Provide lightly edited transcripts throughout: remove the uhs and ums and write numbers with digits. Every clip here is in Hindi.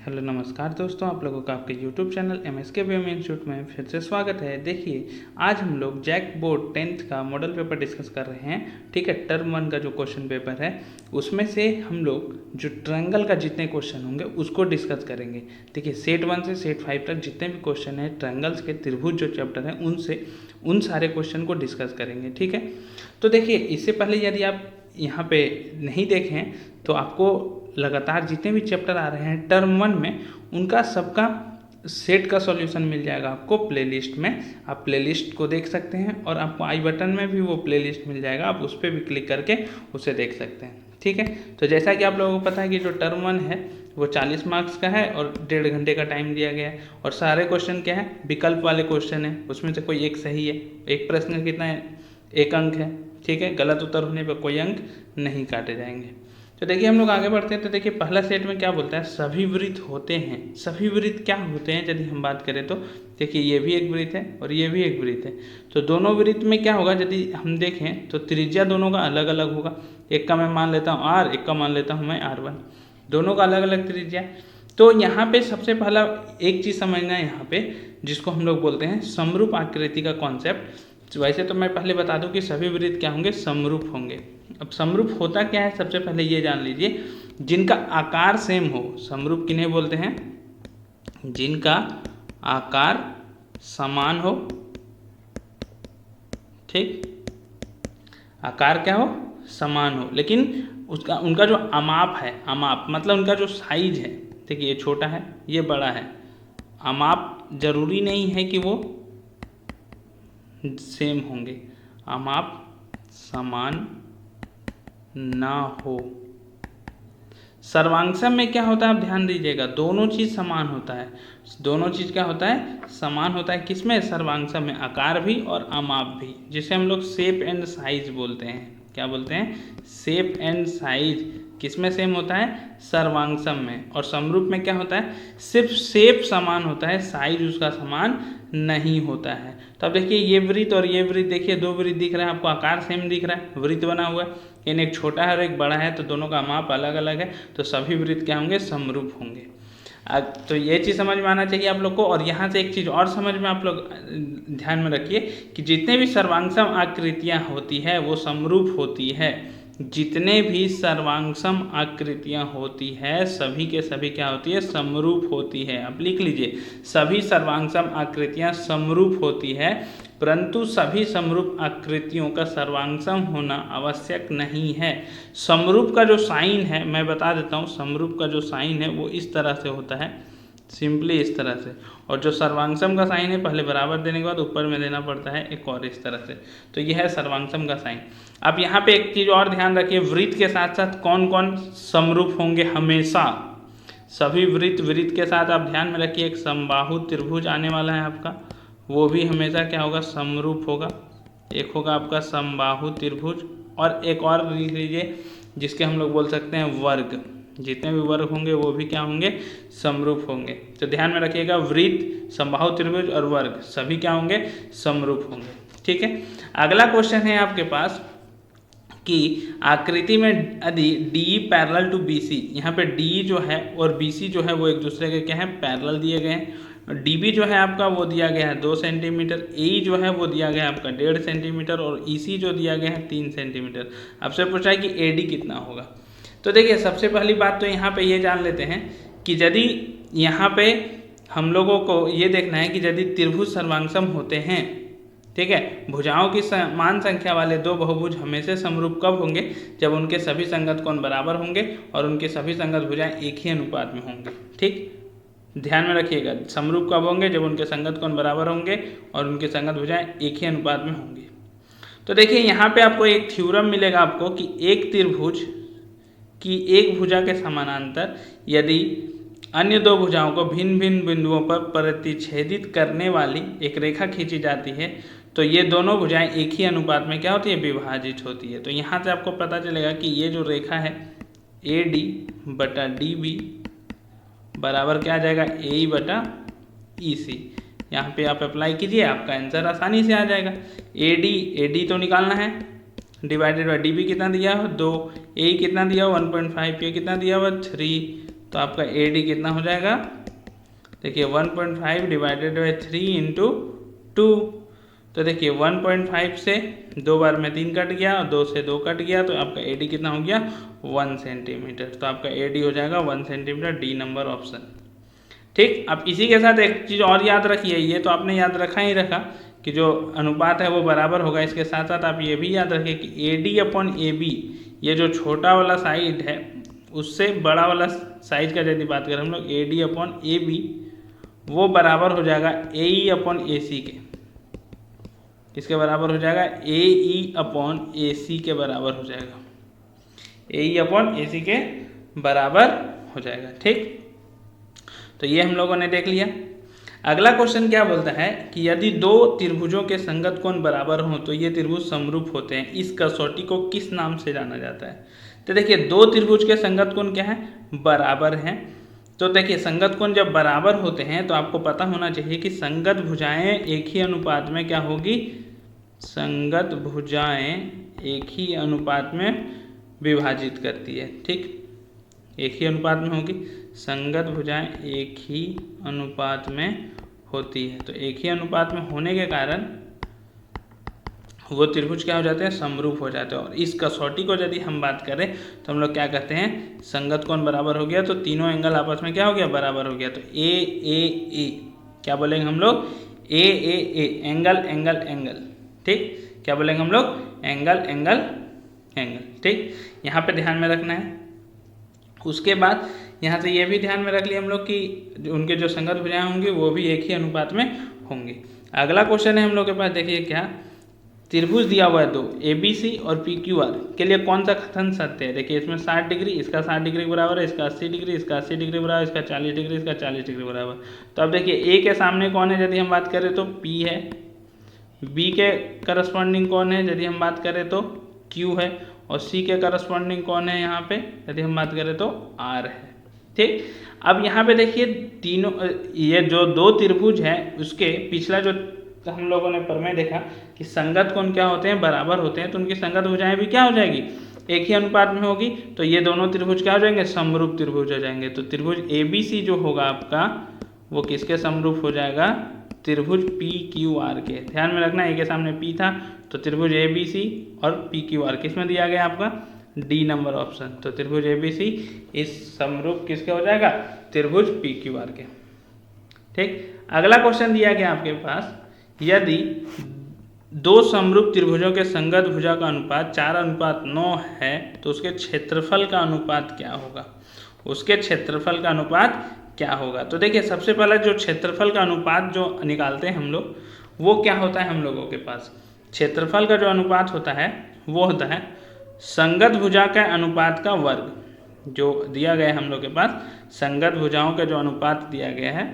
हेलो नमस्कार दोस्तों, आप लोगों का आपके YouTube channel MSK BM institute में फिर से स्वागत है। देखिए, आज हम लोग जैक बोर्ड 10th का मॉडल पेपर डिस्कस कर रहे हैं। ठीक है, टर्म 1 का जो क्वेश्चन पेपर है उसमें से हम लोग जो ट्रायंगल का जितने क्वेश्चन होंगे उसको डिस्कस करेंगे। देखिए, सेट 1 से सेट 5 तक जितने भी क्वेश्चन हैं ट्रायंगल्स के, त्रिभुज जो चैप्टर है उन सारे क्वेश्चन को डिस्कस करेंगे। ठीक है, तो देखिए, इससे पहले यदि आप यहाँ पे नहीं देखें तो आपको लगातार जितने भी चैप्टर आ रहे हैं टर्म 1 में उनका सबका सेट का सॉल्यूशन मिल जाएगा आपको प्लेलिस्ट में। आप प्लेलिस्ट को देख सकते हैं और आपको आई बटन में भी वो प्लेलिस्ट मिल जाएगा, आप उस पर भी क्लिक करके उसे देख सकते हैं। ठीक है, तो जैसा कि आप लोगों को पता है कि जो टर्म 1 है वो 40 मार्क्स का है और 1.5 घंटे का टाइम दिया गया है और सारे क्वेश्चन क्या है, विकल्प वाले क्वेश्चन है, उसमें से कोई एक सही है। एक प्रश्न कितना है, 1 अंक है। ठीक है, गलत उत्तर होने पर कोई अंक नहीं काटे जाएंगे। तो देखिए, हम लोग आगे बढ़ते हैं। तो देखिए, पहला सेट में क्या बोलता है, सभी वृत्त होते हैं। सभी वृत्त क्या होते हैं यदि हम बात करें तो देखिए, ये भी एक वृत्त है और ये भी एक वृत्त है। तो दोनों वृत्त में क्या होगा, यदि हम देखें तो त्रिज्या दोनों का अलग अलग होगा। एक का मैं मान लेता हूँ R, एक का मान लेता हूँ मैं R1, दोनों का अलग अलग त्रिज्या। तो यहाँ पे सबसे पहला एक चीज़ समझना है यहाँ पे, जिसको हम लोग बोलते हैं समरूप आकृति का कॉन्सेप्ट। वैसे तो मैं पहले बता दूं कि सभी वृत्त क्या होंगे, समरूप होंगे। अब समरूप होता क्या है, सबसे पहले ये जान लीजिए, जिनका आकार सेम हो। समरूप किन्हें बोलते हैं, जिनका आकार समान हो। ठीक, आकार क्या हो, समान हो, लेकिन उनका जो अमाप है, अमाप मतलब उनका जो साइज है, देखिए ये छोटा है ये बड़ा है, अमाप जरूरी नहीं है कि वो सेम होंगे, अमाप समान ना हो। सर्वांगसम में क्या होता है, आप ध्यान दीजिएगा, दोनों चीज़ समान होता है। दोनों चीज़ क्या होता है, समान होता है। किसमें, सर्वांगसम में, आकार भी और अमाप भी, जिसे हम लोग शेप एंड साइज बोलते हैं। क्या बोलते हैं, शेप एंड साइज किसमें सेम होता है, सर्वांगसम में। और समरूप में क्या होता है, सिर्फ शेप समान होता है, साइज उसका समान नहीं होता है। तो अब देखिए, ये वृत्त और ये वृत्त, देखिए दो वृत्त दिख रहा है आपको, आकार सेम दिख रहा है, वृत्त बना हुआ है, लेकिन एक छोटा है और एक बड़ा है, तो दोनों का माप अलग अलग है। तो सभी वृत्त क्या होंगे, समरूप होंगे। तो ये चीज़ समझ में आना चाहिए आप लोग को। और यहाँ से एक चीज़ और समझ में आप लोग ध्यान में रखिए कि जितने भी सर्वांगसम आकृतियाँ होती है वो समरूप होती है। जितने भी सर्वांगसम आकृतियाँ होती है सभी के सभी क्या होती है, समरूप होती है। अब लिख लीजिए, सभी सर्वांगसम आकृतियाँ समरूप होती है, परंतु सभी समरूप आकृतियों का सर्वांगसम होना आवश्यक नहीं है। समरूप का जो साइन है मैं बता देता हूँ, समरूप का जो साइन है वो इस तरह से होता है, सिंपली इस तरह से। और जो सर्वांगसम का साइन है, पहले बराबर देने के बाद ऊपर में देना पड़ता है एक और इस तरह से। तो यह है सर्वांगसम का साइन। अब यहाँ पे एक चीज़ और ध्यान रखिए, वृत्त के साथ साथ कौन कौन समरूप होंगे हमेशा, सभी वृत्त के साथ आप ध्यान में रखिए, एक समबाहु त्रिभुज आने वाला है आपका, वो भी हमेशा क्या होगा, समरूप होगा। एक होगा आपका समबाहु त्रिभुज, और एक और लिख लीजिए जिसके हम लोग बोल सकते हैं वर्ग। जितने भी वर्ग होंगे वो भी क्या होंगे, समरूप होंगे। तो ध्यान में रखिएगा, वृत्त, समबाहु त्रिभुज और वर्ग सभी क्या होंगे, समरूप होंगे। ठीक है, अगला क्वेश्चन है आपके पास कि आकृति में यदि DE पैरेलल टू BC, यहाँ पे DE जो है और BC जो है वो एक दूसरे के क्या है, पैरेलल दिए गए हैं। DB जो है आपका वो दिया गया है 2 सेंटीमीटर, AE जो है वो दिया गया है आपका 1.5 सेंटीमीटर और EC जो दिया गया है 3 सेंटीमीटर। आपसे पूछा है कि AD कितना होगा। तो देखिए, सबसे पहली बात तो यहाँ पे ये जान लेते हैं कि यदि यहाँ पे हम लोगों को ये देखना है कि यदि त्रिभुज सर्वांगसम होते हैं, ठीक है, भुजाओं की समान संख्या वाले दो बहुभुज हमेशा समरूप कब होंगे, जब उनके सभी संगत कोण बराबर होंगे और उनके सभी संगत भुजाएं एक ही अनुपात में होंगे। ठीक, ध्यान में रखिएगा, समरूप कब होंगे, जब उनके संगत कोण बराबर होंगे और उनके संगत भुजाएं एक ही अनुपात में होंगी। तो देखिए, यहाँ पे आपको एक थ्योरम मिलेगा आपको कि एक त्रिभुज की एक भुजा के समानांतर यदि अन्य दो भुजाओं को भिन्न भिन्न बिंदुओं पर प्रतिच्छेदित करने वाली एक रेखा खींची जाती है तो ये दोनों भुजाएं एक ही अनुपात में क्या होती है, विभाजित होती है। तो यहाँ से आपको पता चलेगा कि ये जो रेखा है AD बटा DB बराबर क्या आ जाएगा, AE बटा EC। यहाँ पे आप अप्लाई कीजिए, आपका आंसर आसानी से आ जाएगा। AD तो निकालना है, डिवाइडेड बाई DB कितना दिया हो 2, AE कितना दिया हो 1.5, ये कितना दिया हुआ 3, तो आपका AD कितना हो जाएगा, देखिए 1.5 डिवाइडेड बाई 3 इंटू 2। तो देखिए 1.5 से 2 बार में 3 कट गया और 2 से 2 कट गया, तो आपका AD कितना हो गया 1 सेंटीमीटर। तो आपका AD हो जाएगा 1 सेंटीमीटर, डी नंबर ऑप्शन। ठीक, अब इसी के साथ एक चीज़ और याद रखिए, ये तो आपने याद रखा ही रखा कि जो अनुपात है वो बराबर होगा। इसके साथ साथ आप ये भी याद रखिए कि AD अपॉन AB, ये जो छोटा वाला साइड है उससे बड़ा वाला साइज का यदि बात करें हम लोग, AD अपॉन AB वो बराबर हो जाएगा AE अपॉन AC के। किसके बराबर हो जाएगा, AE अपॉन AC के बराबर हो जाएगा, AE अपॉन AC के बराबर हो जाएगा। ठीक, तो ये हम लोगों ने देख लिया। अगला क्वेश्चन क्या बोलता है कि यदि दो त्रिभुजों के संगत कोण बराबर हों तो ये त्रिभुज समरूप होते हैं, इस कसौटी को किस नाम से जाना जाता है। तो देखिए दो त्रिभुज के संगत कोण क्या है, बराबर हैं। तो देखिए संगत कोण जब बराबर होते हैं तो आपको पता होना चाहिए कि संगत भुजाएं एक ही अनुपात में क्या होगी, संगत भुजाएं एक ही अनुपात में विभाजित करती है। ठीक, एक ही अनुपात में होगी, संगत भुजाएं एक ही अनुपात में होती है। तो एक ही अनुपात में होने के कारण वो त्रिभुज क्या हो जाते हैं, समरूप हो जाते हैं। और इस कसौटी को यदि हम बात करें तो हम लोग क्या कहते हैं, संगत कोण बराबर हो गया तो तीनों एंगल आपस में क्या हो गया, बराबर हो गया। तो ए क्या बोलेंगे हम लोग, ए एंगल एंगल एंगल। ठीक, क्या बोलेंगे हम लोग, एंगल एंगल एंगल। ठीक, यहाँ पे ध्यान में रखना है। उसके बाद यहाँ से ये भी ध्यान में रख लिया हम लोग कि उनके जो संगत भुजाएं होंगी वो भी एक ही अनुपात में होंगी। अगला क्वेश्चन है हम लोग के पास, देखिए क्या, त्रिभुज दिया हुआ है दो, ABC और PQR के लिए कौन सा कथन सत्य है। देखिए इसमें 60 डिग्री, इसका 60 डिग्री बराबर है, इसका 80 डिग्री, इसका 80 डिग्री बराबर, इसका 40 डिग्री, इसका 40 डिग्री बराबर। तो अब देखिए A के सामने कौन है यदि हम बात करें तो P है, B के करस्पॉन्डिंग कौन है यदि हम बात करें तो Q है, और C के करस्पॉन्डिंग कौन है यहाँ पे यदि हम बात करें तो R है। ठीक, अब यहाँ पे देखिए तीनों, ये जो दो त्रिभुज है उसके पिछला जो हम लोगों ने प्रमेय देखा कि संगत कोण क्या होते हैं, बराबर होते हैं, तो उनकी संगत भुजाएं भी क्या हो जाएगी, एक ही अनुपात में होगी। तो ये दोनों त्रिभुज क्या हो जाएंगे, समरूप त्रिभुज हो जाएंगे। तो त्रिभुज ABC जो होगा आपका वो किसके समरूप हो जाएगा, त्रिभुज PQR के। ध्यान में रखना, A के सामने P था तो त्रिभुज ABC और PQR किस में दिया गया आपका, डी नंबर ऑप्शन। तो त्रिभुज ABC इस समरूप किसके हो जाएगा, त्रिभुज PQR के। ठीक, अगला क्वेश्चन दिया गया आपके पास, यदि दो समरूप त्रिभुजों के संगत भुजा का अनुपात 4:9 है तो उसके क्षेत्रफल का अनुपात क्या होगा, उसके क्षेत्रफल का अनुपात क्या होगा। तो देखिए सबसे पहला जो क्षेत्रफल का अनुपात जो निकालते हैं हम लोग, वो क्या होता है, हम लोगों के पास क्षेत्रफल का जो अनुपात होता है वो होता है संगत भुजा के अनुपात का वर्ग। जो दिया गया है हम लोग के पास, संगत भुजाओं का जो अनुपात दिया गया है,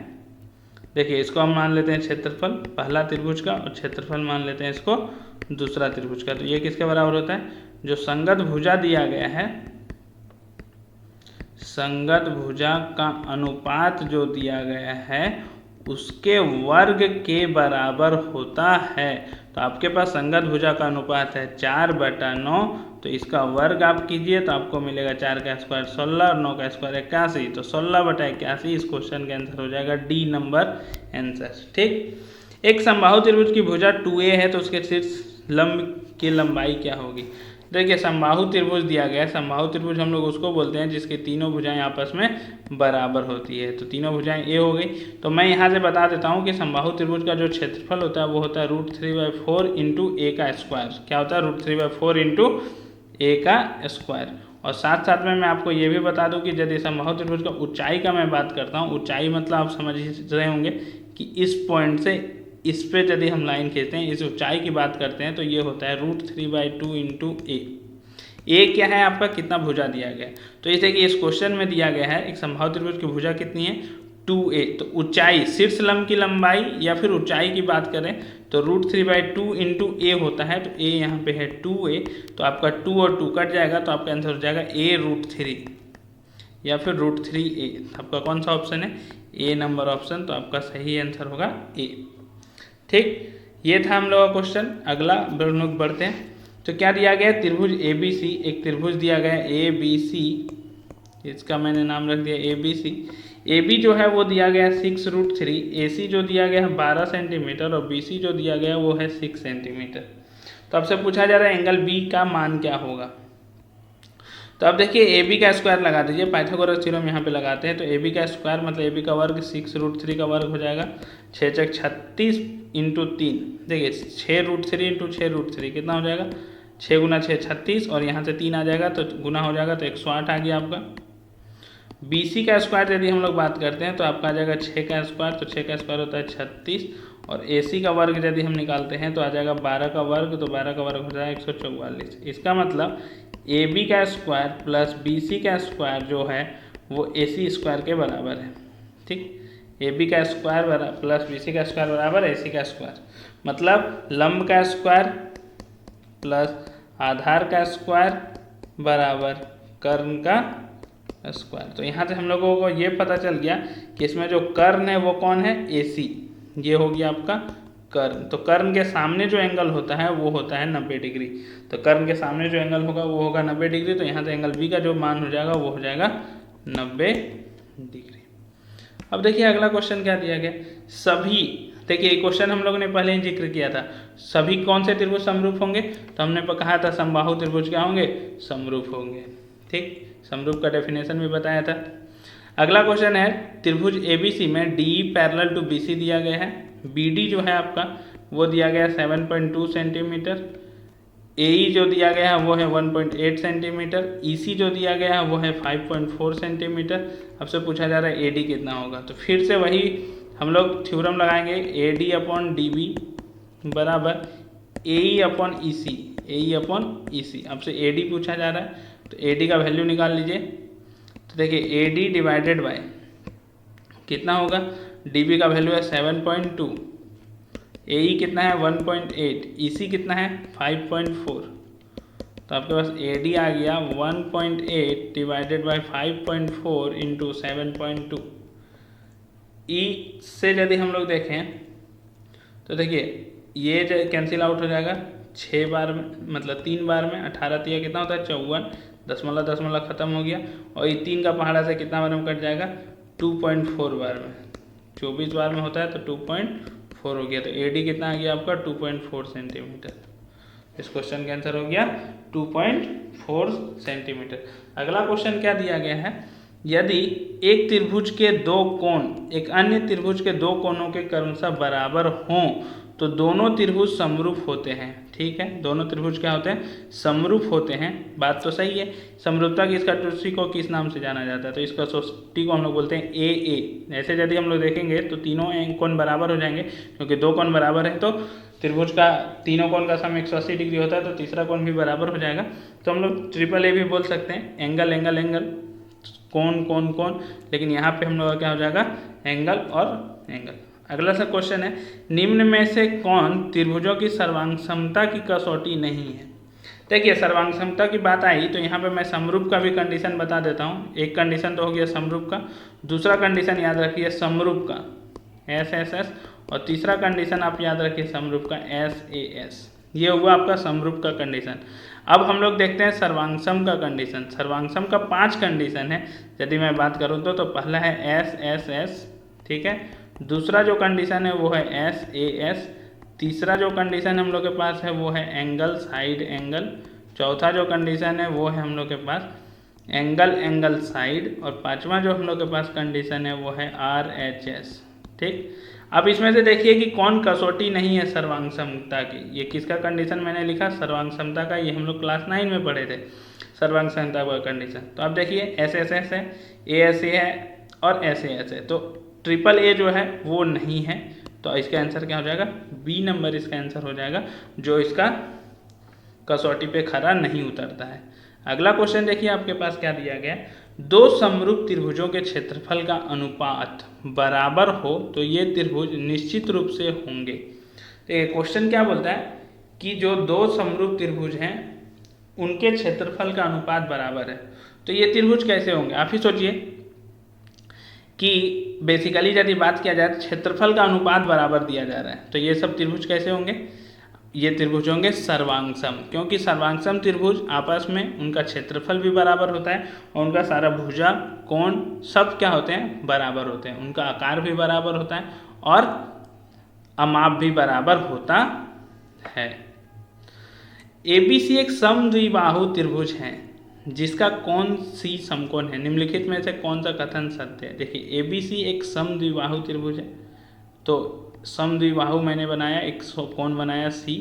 देखिए इसको हम मान लेते हैं क्षेत्रफल पहला त्रिभुज का, और क्षेत्रफल मान लेते हैं इसको दूसरा त्रिभुज का। तो ये किसके बराबर होता है, जो संगत भुजा दिया गया है, संगत भुजा का अनुपात जो दिया गया है उसके वर्ग के बराबर होता है। तो आपके पास संगत भुजा का अनुपात है 4/9, तो इसका वर्ग आप कीजिए तो आपको मिलेगा 4 का स्क्वायर 16 और 9 का स्क्वायर 81, तो 16/81 इस क्वेश्चन का आंसर हो जाएगा डी नंबर आंसर। ठीक, एक समबाहु त्रिभुज की भुजा 2a है तो उसके शीर्ष लंब की लंबाई क्या होगी। देखिए समबाहु त्रिभुज दिया गया है, समबाहु त्रिभुज हम लोग उसको बोलते हैं जिसकी तीनों भुजाएं आपस में बराबर होती है। तो तीनों भुजाएं ए हो गई। तो मैं यहाँ से बता देता हूँ कि समबाहु त्रिभुज का जो क्षेत्रफल होता है वो होता है √3/4 इंटू a का स्क्वायर। क्या होता है, √3/4 इंटू a का स्क्वायर। और साथ साथ में मैं आपको ये भी बता दूं कि यदि समबाहु त्रिभुज का ऊंचाई का मैं बात करता हूँ, ऊंचाई मतलब आप समझ रहे होंगे कि इस पॉइंट से इस पे यदि हम लाइन खींचते हैं, इस ऊंचाई की बात करते हैं, तो ये होता है √3/2 इंटू a। a क्या है आपका, कितना भुजा दिया गया है। तो जैसे कि इस क्वेश्चन में दिया गया है एक समबाहु त्रिभुज की भुजा कितनी है, 2a। तो ऊंचाई शीर्ष लंब की लंबाई या फिर ऊंचाई की बात करें तो √3/2 इंटू a होता है। तो a यहाँ पे है 2a, तो आपका 2 और 2 कट जाएगा तो आपका आंसर हो जाएगा a√3 या फिर √3a। आपका कौन सा ऑप्शन है, a नंबर ऑप्शन। तो आपका सही आंसर होगा a। ठीक, ये था हम लोग का क्वेश्चन। अगला हम लोग बढ़ते हैं। तो क्या दिया गया है, त्रिभुज ABC, एक त्रिभुज दिया गया है ABC इसका मैंने नाम रख दिया ABC। AB जो है वो दिया गया है 6√3, AC जो दिया गया है 12 सेंटीमीटर और BC जो दिया गया है वो है 6 सेंटीमीटर। तो आपसे पूछा जा रहा है एंगल B का मान क्या होगा। तो अब देखिए AB का स्क्वायर लगा दीजिए, पाइथागोरस थ्योरम यहाँ पे लगाते हैं। तो AB का स्क्वायर मतलब AB का वर्ग 6√3 का वर्ग हो जाएगा, 6 × 36 × 3। देखिए 6√3 × 6√3 कितना हो जाएगा, 6 × 6 36 और यहाँ से 3 आ जाएगा तो गुना हो जाएगा तो 108 आ गया आपका। BC का स्क्वायर यदि हम लोग बात करते हैं तो आपका आ जाएगा 6 का स्क्वायर, तो 6 का स्क्वायर होता है 36 और AC का वर्ग यदि हम निकालते हैं तो आ जाएगा 12 का वर्ग, तो 12 का वर्ग हो जाएगा 144। इसका मतलब AB का स्क्वायर प्लस BC का स्क्वायर जो है वो AC स्क्वायर के बराबर है। ठीक, AB का स्क्वायर प्लस BC का स्क्वायर बराबर AC का स्क्वायर, मतलब लंब का स्क्वायर प्लस आधार का स्क्वायर बराबर कर्ण का स्क्वायर। तो यहाँ से हम लोगों को ये पता चल गया कि इसमें जो कर्ण है वो कौन है, AC। ये हो गया आपका कर्ण। तो कर्ण के सामने जो एंगल होता है वो होता है 90 डिग्री। तो कर्ण के सामने जो एंगल होगा वो होगा 90 डिग्री। तो यहाँ से एंगल B का जो मान हो जाएगा वो हो जाएगा 90 डिग्री। अब देखिए अगला क्वेश्चन क्या दिया गया, सभी, देखिए क्वेश्चन हम लोगों ने पहले ही जिक्र किया था, सभी कौन से त्रिभुज समरूप होंगे। तो हमने कहा था समबाहु त्रिभुज क्या होंगे, समरूप होंगे। ठीक, समरूप का डेफिनेशन भी बताया था। अगला क्वेश्चन है त्रिभुज ABC में DE पैरेलल टू BC दिया गया है, BD जो है आपका वो दिया गया है 7.2 सेंटीमीटर, AE जो दिया गया है वो है 1.8 सेंटीमीटर, EC जो दिया गया है वो है 5.4 सेंटीमीटर। अब से पूछा जा रहा है AD कितना होगा। तो फिर से वही हम लोग थ्योरम लगाएंगे, AD/DB बराबर AE/EC, AE/EC। अब से AD पूछा जा रहा है तो AD का वैल्यू निकाल लीजिए। तो देखिए AD डिवाइडेड बाय कितना होगा, DB का वैल्यू है 7.2, AE कितना है 1.8, EC कितना है 5.4। तो आपके पास AD आ गया 1.8 डिवाइडेड बाय 5.4 इंटू 7.2। E से यदि हम लोग देखें तो देखिए ये कैंसिल आउट हो जाएगा 6 बार में, मतलब 3 बार में, 18 तिया कितना होता है 54, दशमलव दशमलव खत्म हो गया। और ये 3 का पहाड़ा से कितना बार में कट जाएगा, 2.4 बार में। 24 बार में होता है तो 2.4 हो गया। तो AD कितना आ गया आपका 2.4 सेंटीमीटर। इस क्वेश्चन का आंसर हो गया 2.4 सेंटीमीटर। अगला क्वेश्चन क्या दिया गया है, यदि एक त्रिभुज के दो कोण एक अन्य त्रिभुज के दो कोणों के क्रमशः बराबर हों तो दोनों त्रिभुज समरूप होते हैं। ठीक है, दोनों त्रिभुज क्या होते हैं, समरूप होते हैं। बात तो सही है। समरूपता की इसका कसौटी को किस नाम से जाना जाता है, तो इस कसौटी को हम लोग बोलते हैं AA। ऐसे यदि हम लोग देखेंगे तो तीनों कोण बराबर हो जाएंगे, क्योंकि दो कोण बराबर है तो त्रिभुज का तीनों कोण का सम 180 डिग्री होता है, तो तीसरा कोण भी बराबर हो जाएगा। तो हम लोग AAA भी बोल सकते हैं, एंगल एंगल एंगल, कोण कोण कोण, लेकिन यहाँ पे हम लोग का क्या हो जाएगा, एंगल और एंगल। अगला सा क्वेश्चन है, निम्न में से कौन त्रिभुजों की सर्वांग समता की कसौटी नहीं है। देखिए सर्वांग समता की बात आई तो यहाँ पे मैं समरूप का भी कंडीशन बता देता हूँ। एक कंडीशन तो हो गया समरूप का, दूसरा कंडीशन याद रखिए समरूप का SSS, और तीसरा कंडीशन आप याद रखिए समरूप का SAS। ये हुआ आपका समरूप का कंडीशन। अब हम लोग देखते हैं सर्वांगसम का कंडीशन। सर्वांगसम का 5 कंडीशन है। यदि मैं बात करूँ तो पहला है SSS, ठीक है, दूसरा जो कंडीशन है वो है SAS, तीसरा जो कंडीशन हम लोग के पास है वो है एंगल साइड एंगल, चौथा जो कंडीशन है वो है हम लोग के पास एंगल एंगल साइड, और पांचवा जो हम लोग के पास कंडीशन है वो है RHS। ठीक, अब इसमें से देखिए कि कौन कसौटी नहीं है सर्वांग समता की। ये किसका कंडीशन मैंने लिखा, सर्वांग समता का। ये हम लोग क्लास 9 में पढ़े थे सर्वांग समता का कंडीशन। तो आप देखिए SSS है, ASA है और SAS है, तो AAA जो है वो नहीं है। तो इसका आंसर क्या हो जाएगा, B नंबर इसका आंसर हो जाएगा, जो इसका कसौटी पे खरा नहीं उतरता है। अगला क्वेश्चन देखिए आपके पास क्या दिया गया, दो समरूप त्रिभुजों के क्षेत्रफल का अनुपात बराबर हो तो ये त्रिभुज निश्चित रूप से होंगे। तो ये क्वेश्चन क्या बोलता है कि जो दो समरूप त्रिभुज हैं उनके क्षेत्रफल का अनुपात बराबर है, तो ये त्रिभुज कैसे होंगे। आप ही सोचिए कि बेसिकली यदि बात किया जाए तो क्षेत्रफल का अनुपात बराबर दिया जा रहा है, तो ये सब त्रिभुज कैसे होंगे। ये त्रिभुज होंगे सर्वांगसम, क्योंकि सर्वांगसम त्रिभुज आपस में उनका क्षेत्रफल भी बराबर होता है और उनका सारा भुजा कोण सब क्या होते हैं, बराबर होते हैं, उनका आकार भी बराबर होता है और अमाप भी बराबर होता है। ABC एक समद्विबाहु त्रिभुज है जिसका कौन सी समकोण है, निम्नलिखित में से कौन सा कथन सत्य है। देखिए ABC एक समद्विबाहु त्रिभुज है, तो समद्विबाहु मैंने बनाया, एक कोण बनाया C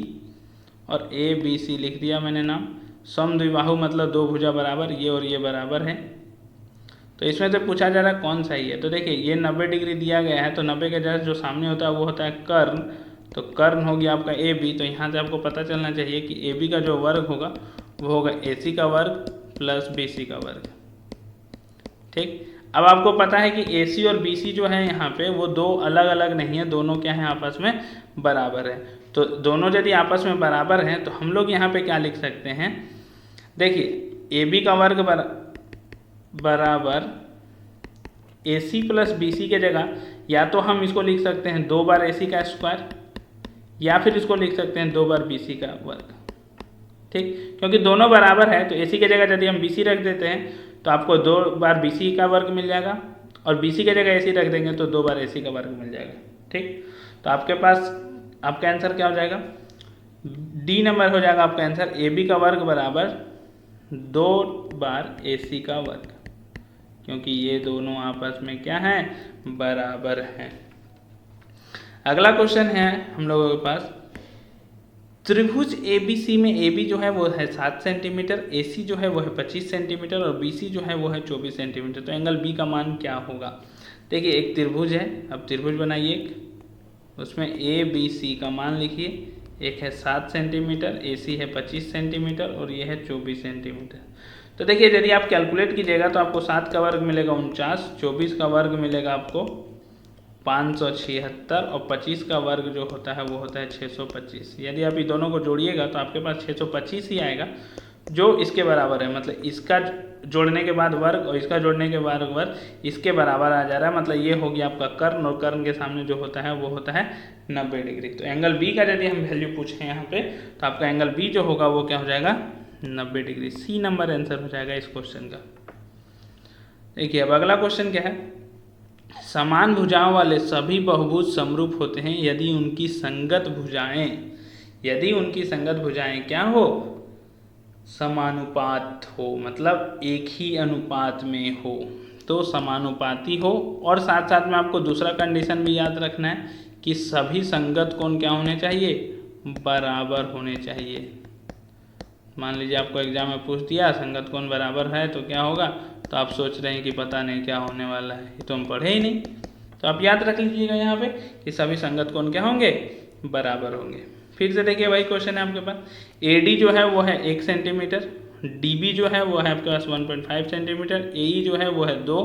और ABC लिख दिया मैंने नाम। समद्विबाहु मतलब दो भुजा बराबर, ये और ये बराबर है। तो इसमें से पूछा जा रहा है कौन सही है। तो देखिए ये 90 डिग्री दिया गया है, तो 90 के जस्ट जो सामने होता है वो होता है कर्ण, तो कर्ण हो गया आपका AB। तो यहाँ से आपको पता चलना चाहिए कि AB का जो वर्ग होगा वो होगा AC का वर्ग प्लस BC का वर्ग। ठीक, अब आपको पता है कि AC और BC जो है यहाँ पे वो दो अलग अलग नहीं है, दोनों क्या है आपस में बराबर है। तो दोनों यदि आपस में बराबर हैं तो हम लोग यहाँ पे क्या लिख सकते हैं, देखिए AB का वर्ग बराबर AC प्लस BC के जगह या तो हम इसको लिख सकते हैं 2 बार AC का स्क्वायर या फिर इसको लिख सकते हैं 2 बार BC का वर्ग। ठीक, क्योंकि दोनों बराबर है तो AC के जगह यदि हम BC रख देते हैं तो आपको 2 बार BC का वर्ग मिल जाएगा और BC के जगह AC रख देंगे तो 2 बार AC का वर्ग मिल जाएगा। ठीक, तो आपके पास आपका आंसर क्या हो जाएगा, D नंबर हो जाएगा आपका आंसर। AB का वर्ग बराबर 2 बार AC का वर्ग, क्योंकि ये दोनों आपस में क्या है, बराबर हैं। अगला क्वेश्चन है हम लोगों के पास, त्रिभुज ABC में AB जो है वो है 7 सेंटीमीटर, AC जो है वो है 25 सेंटीमीटर और BC जो है वो है 24 सेंटीमीटर। तो एंगल B का मान क्या होगा। देखिए एक त्रिभुज है, अब त्रिभुज बनाइए, उसमें ABC का मान लिखिए, एक है 7 सेंटीमीटर, AC है 25 सेंटीमीटर और ये है 24 सेंटीमीटर। तो देखिए यदि आप कैलकुलेट कीजिएगा तो आपको 7 का वर्ग मिलेगा 49, 24 का वर्ग मिलेगा आपको 576 और 25 का वर्ग जो होता है वो होता है 625। यदि आप ये दोनों को जोड़िएगा तो आपके पास 625 ही आएगा जो इसके बराबर है, मतलब इसका जोड़ने के बाद वर्ग और इसका जोड़ने के बाद वर्ग इसके बराबर आ जा रहा है, मतलब ये हो गया आपका कर्ण और कर्ण के सामने जो होता है वो होता है 90 डिग्री। तो एंगल B का यदि हम वैल्यू पूछें यहाँ पे तो आपका एंगल B जो होगा वो क्या हो जाएगा, 90 डिग्री। C नंबर आंसर हो जाएगा इस क्वेश्चन का। देखिए अब अगला क्वेश्चन क्या है, समान भुजाओं वाले सभी बहुभुज समरूप होते हैं यदि उनकी संगत भुजाएं क्या हो, समानुपात हो, मतलब एक ही अनुपात में हो, तो समानुपाती हो। और साथ साथ में आपको दूसरा कंडीशन भी याद रखना है कि सभी संगत कोण क्या होने चाहिए, बराबर होने चाहिए। मान लीजिए आपको एग्जाम में पूछ दिया संगत कोण बराबर है तो क्या होगा, तो आप सोच रहे हैं कि पता नहीं क्या होने वाला है, ये तो हम पढ़े ही नहीं। तो आप याद रख लीजिएगा यहाँ पे कि सभी संगत कोण क्या होंगे, बराबर होंगे। फिर से देखिए वही क्वेश्चन है आपके पास, AD जो है वो है 1 सेंटीमीटर, DB जो है वो है आपके पास 1.5 सेंटीमीटर, AE जो है वो है 2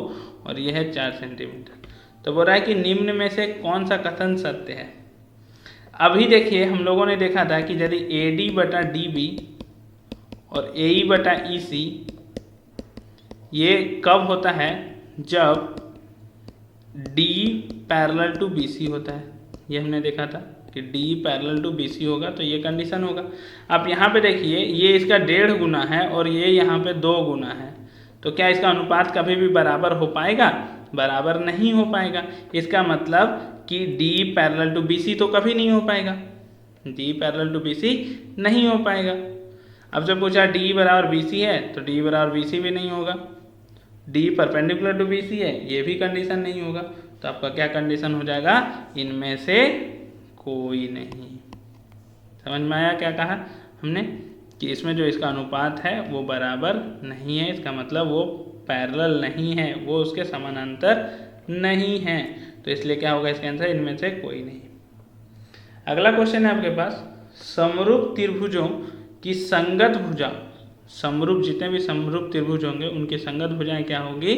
और ये है 4 सेंटीमीटर। तो बोल रहा है कि निम्न में से कौन सा कथन सत्य है। अभी देखिए हम लोगों ने देखा था कि यदि AD बटा DB और AE बटा EC ये कब होता है, जब D पैरेलल टू BC होता है। ये हमने देखा था कि D पैरेलल टू BC होगा तो ये कंडीशन होगा। अब यहाँ पे देखिए ये इसका 1.5 गुना है और ये यहाँ पे 2 गुना है, तो क्या इसका अनुपात कभी भी बराबर हो पाएगा, बराबर नहीं हो पाएगा। इसका मतलब कि D पैरेलल टू BC तो कभी नहीं हो पाएगा, D पैरेलल टू BC नहीं हो पाएगा। अब जब पूछा D बराबर BC है तो D बराबर BC भी नहीं होगा, D परपेंडिकुलर टू BC है, ये भी कंडीशन नहीं होगा। तो आपका क्या कंडीशन हो जाएगा, इनमें से कोई नहीं। समझ में आया क्या कहा हमने, कि इसमें जो इसका अनुपात है वो बराबर नहीं है, इसका मतलब वो पैरेलल नहीं है, वो उसके समानांतर नहीं है। तो इसलिए क्या होगा इसका आंसर, इनमें से कोई नहीं। अगला क्वेश्चन है आपके पास, समरूप त्रिभुजों की संगत भुजा, समरूप जितने भी समरूप त्रिभुज होंगे उनकी संगत भुजाएं क्या होगी,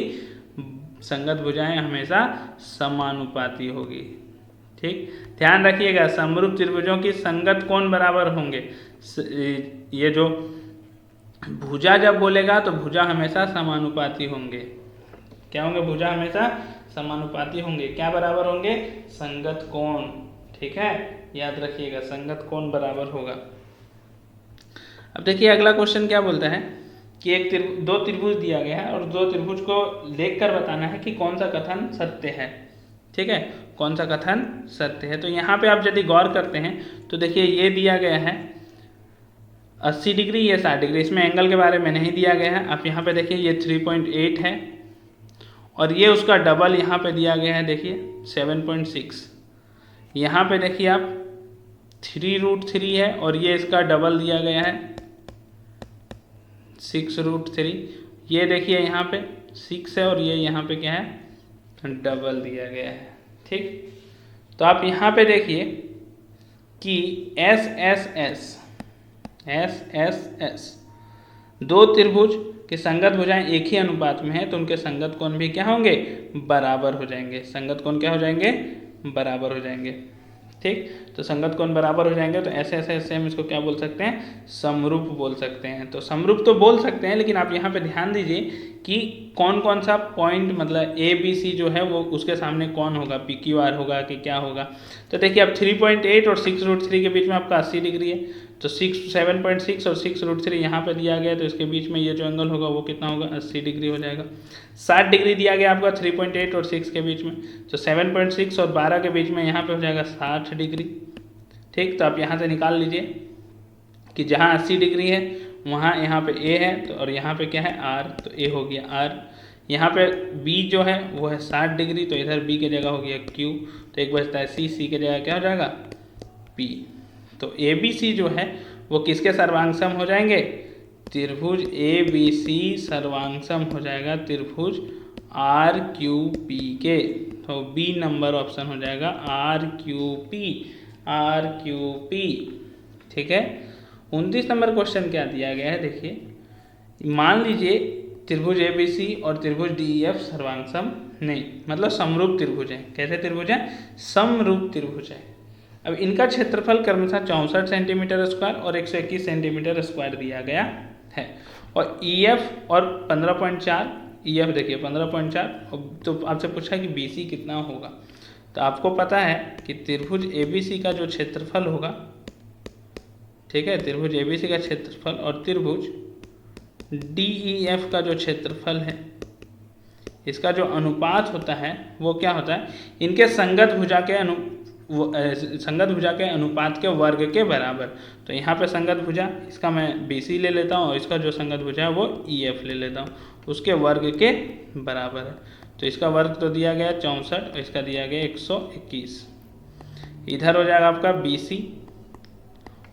संगत भुजाएं हमेशा समानुपाती होगी। ठीक, ध्यान रखिएगा समरूप त्रिभुजों की संगत कोण बराबर होंगे। ये जो भुजा जब बोलेगा तो भुजा हमेशा समानुपाती होंगे। क्या होंगे, भुजा हमेशा समानुपाती होंगे। क्या बराबर होंगे, संगत कोण। ठीक है, याद रखिएगा संगत कोण बराबर होगा। अब देखिए अगला क्वेश्चन क्या बोलता है कि दो त्रिभुज दिया गया है और दो त्रिभुज को देखकर बताना है कि कौन सा कथन सत्य है। ठीक है, कौन सा कथन सत्य है। तो यहाँ पे आप यदि गौर करते हैं तो देखिए ये दिया गया है 80 डिग्री, ये 60 डिग्री, इसमें एंगल के बारे में नहीं दिया गया है। आप यहाँ पे देखिए ये 3.8 है और ये उसका डबल यहाँ पे दिया गया है, देखिए 7.6। यहाँ पे देखिए आप 3√3 है और ये इसका डबल दिया गया है 6√3। ये देखिए यहाँ पे 6 है और ये यहाँ पे क्या है, डबल दिया गया है। ठीक, तो आप यहाँ पे देखिए कि एस दो त्रिभुज के संगत भुजाएं एक ही अनुपात में है तो उनके संगत कोण भी क्या होंगे, बराबर हो जाएंगे। संगत कोण क्या हो जाएंगे, बराबर हो जाएंगे। ठीक, तो संगत कोण बराबर हो जाएंगे तो ऐसे हम इसको क्या बोल सकते हैं, समरूप बोल सकते हैं। तो समरूप तो बोल सकते हैं, लेकिन आप यहाँ पे ध्यान दीजिए कि कौन कौन सा पॉइंट मतलब ए बी सी जो है वो उसके सामने कौन होगा, पी क्यू आर होगा कि क्या होगा। तो देखिए अब 3.8 और 6√3 के बीच में आपका 80 डिग्री है, तो 7.6 और 6√3 यहाँ पे दिया गया, तो इसके बीच में ये जो एंगल होगा वो कितना होगा, 80 डिग्री हो जाएगा। 60 डिग्री दिया गया आपका 3.8 और 6 के बीच में, तो 7.6 और 12 के बीच में यहाँ पे हो जाएगा 60 डिग्री। ठीक, तो आप यहाँ से निकाल लीजिए कि जहाँ 80 डिग्री है वहाँ यहाँ पे ए है, तो और यहाँ पे क्या है, आर, तो ए हो गया आर। यहाँ पे बी जो है वो है 60 डिग्री, तो इधर बी की जगह हो गया क्यू, तो एक बचता है सी, सी की जगह क्या हो जाएगा, पी। तो ए बी सी जो है वो किसके सर्वांगसम हो जाएंगे, त्रिभुज ए बी सी सर्वांगसम हो जाएगा त्रिभुज आर क्यू पी के। तो बी नंबर ऑप्शन हो जाएगा आर क्यू पी। ठीक है, 29 नंबर क्वेश्चन क्या दिया गया है, देखिए मान लीजिए त्रिभुज ए बी सी और त्रिभुज डी ई एफ सर्वांगसम नहीं, मतलब समरूप त्रिभुज है। कैसे त्रिभुज है, समरूप त्रिभुज है। अब इनका क्षेत्रफल क्रमशः 64 सेंटीमीटर स्क्वायर और 121 सेंटीमीटर स्क्वायर दिया गया है, और ई एफ और 15.4, ई एफ देखिए 15.4, तो आपसे पूछा कि बी सी कितना होगा। तो आपको पता है कि त्रिभुज ए बी सी का जो क्षेत्रफल होगा, ठीक है, त्रिभुज ए बी सी का क्षेत्रफल और त्रिभुज डी ई एफ का जो क्षेत्रफल है, इसका जो अनुपात होता है वो क्या होता है, इनके संगत भुजा के अनुपात के वर्ग के बराबर। तो यहाँ पे संगत भुजा इसका मैं बी सी ले लेता हूँ और इसका जो संगत भुजा है वो ई एफ ले लेता हूँ, उसके वर्ग के बराबर है। तो इसका वर्ग तो दिया गया 64 और इसका दिया गया 121। इधर हो जाएगा आपका बी सी